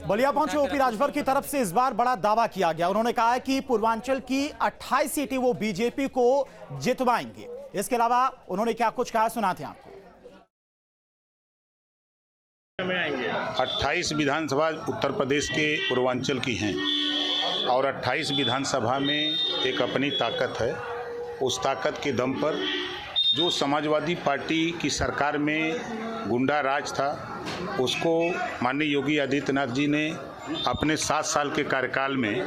बलिया पहुंचे ओपी राजभर की तरफ से इस बार बड़ा दावा किया गया। उन्होंने कहा है कि पूर्वांचल की 28 सीटें वो बीजेपी को जितवाएंगे। इसके अलावा उन्होंने क्या कुछ कहा, सुनाते हैं आपको। 28 विधानसभा उत्तर प्रदेश के पूर्वांचल की हैं और 28 विधानसभा में एक अपनी ताकत है। उस ताकत के दम पर जो समाजवादी पार्टी की सरकार में गुंडा राज था, उसको माननीय योगी आदित्यनाथ जी ने अपने 7 साल के कार्यकाल में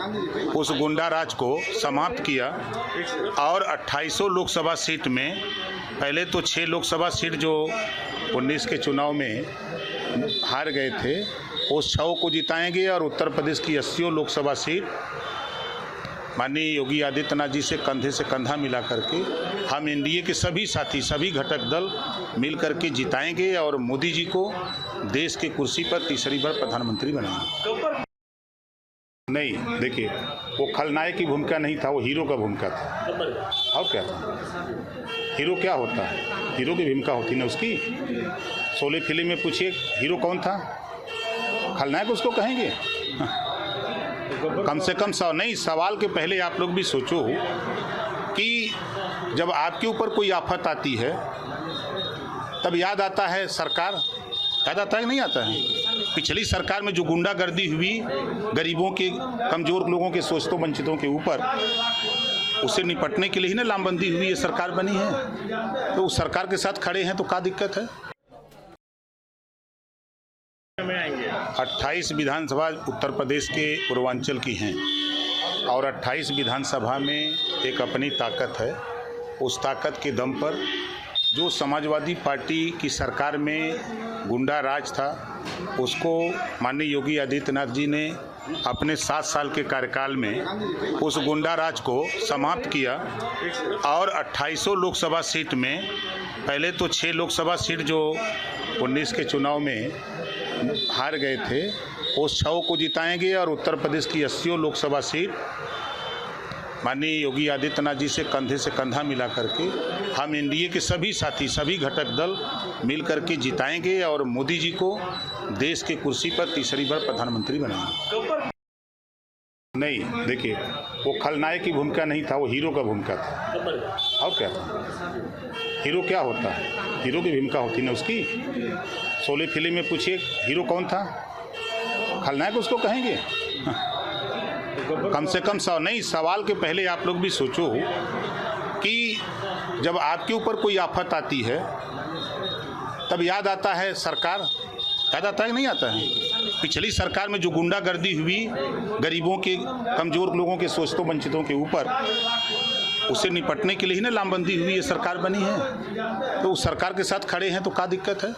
उस गुंडा राज को समाप्त किया और 28 लोकसभा सीट में पहले तो 6 लोकसभा सीट जो 19 के चुनाव में हार गए थे, उस 6 को जिताएंगे और उत्तर प्रदेश की 80 लोकसभा सीट माननीय योगी आदित्यनाथ जी से कंधा मिला करके हम एनडीए के सभी साथी, सभी घटक दल मिल करके जिताएंगे और मोदी जी को देश के कुर्सी पर तीसरी बार प्रधानमंत्री बनाएंगे। नहीं, देखिए, वो खलनायक की भूमिका नहीं था, वो हीरो का भूमिका था। और क्या था? हीरो क्या होता है? हीरो की भूमिका होती ना उसकी। शोले फिल्म में पूछिए हीरो कौन था? खलनायक उसको कहेंगे। कम से कम नहीं, सवाल के पहले आप लोग भी सोचो कि जब आपके ऊपर कोई आफत आती है तब याद आता है सरकार, याद आता है कि नहीं आता है? पिछली सरकार में जो गुंडागर्दी हुई गरीबों के, कमज़ोर लोगों के, शोषितों वंचितों के ऊपर, उससे निपटने के लिए ही ना लामबंदी हुई, ये सरकार बनी है। तो उस सरकार के साथ खड़े हैं तो क्या दिक्कत है? 28 विधानसभा उत्तर प्रदेश के पूर्वांचल की हैं और 28 विधानसभा में एक अपनी ताकत है। उस ताकत के दम पर जो समाजवादी पार्टी की सरकार में गुंडा राज था, उसको माननीय योगी आदित्यनाथ जी ने अपने 7 साल के कार्यकाल में उस गुंडा राज को समाप्त किया और 28 लोकसभा सीट में पहले तो 6 लोकसभा सीट जो 19 के चुनाव में हार गए थे, उस 6 को जिताएंगे और उत्तर प्रदेश की 80 लोकसभा सीट माननीय योगी आदित्यनाथ जी से कंधा मिला करके हम एनडीए के सभी साथी, सभी घटक दल मिल करके जिताएंगे और मोदी जी को देश के कुर्सी पर तीसरी बार प्रधानमंत्री बनाएंगे। नहीं, देखिए, वो खलनायक की भूमिका नहीं था, वो हीरो का भूमिका था। और क्या था? हीरो क्या होता है? हीरो की भूमिका होती ना उसकी। शोले फिल्म में पूछिए हीरो कौन था? खलनायक उसको कहेंगे। कम से कम नहीं, सवाल के पहले आप लोग भी सोचो कि जब आपके ऊपर कोई आफत आती है तब याद आता है सरकार, याद आता है कि नहीं आता है? पिछली सरकार में जो गुंडागर्दी हुई गरीबों के, कमज़ोर लोगों के, शोषितों वंचितों के ऊपर, उससे निपटने के लिए ही ना लामबंदी हुई, ये सरकार बनी है। तो उस सरकार के साथ खड़े हैं तो क्या दिक्कत है?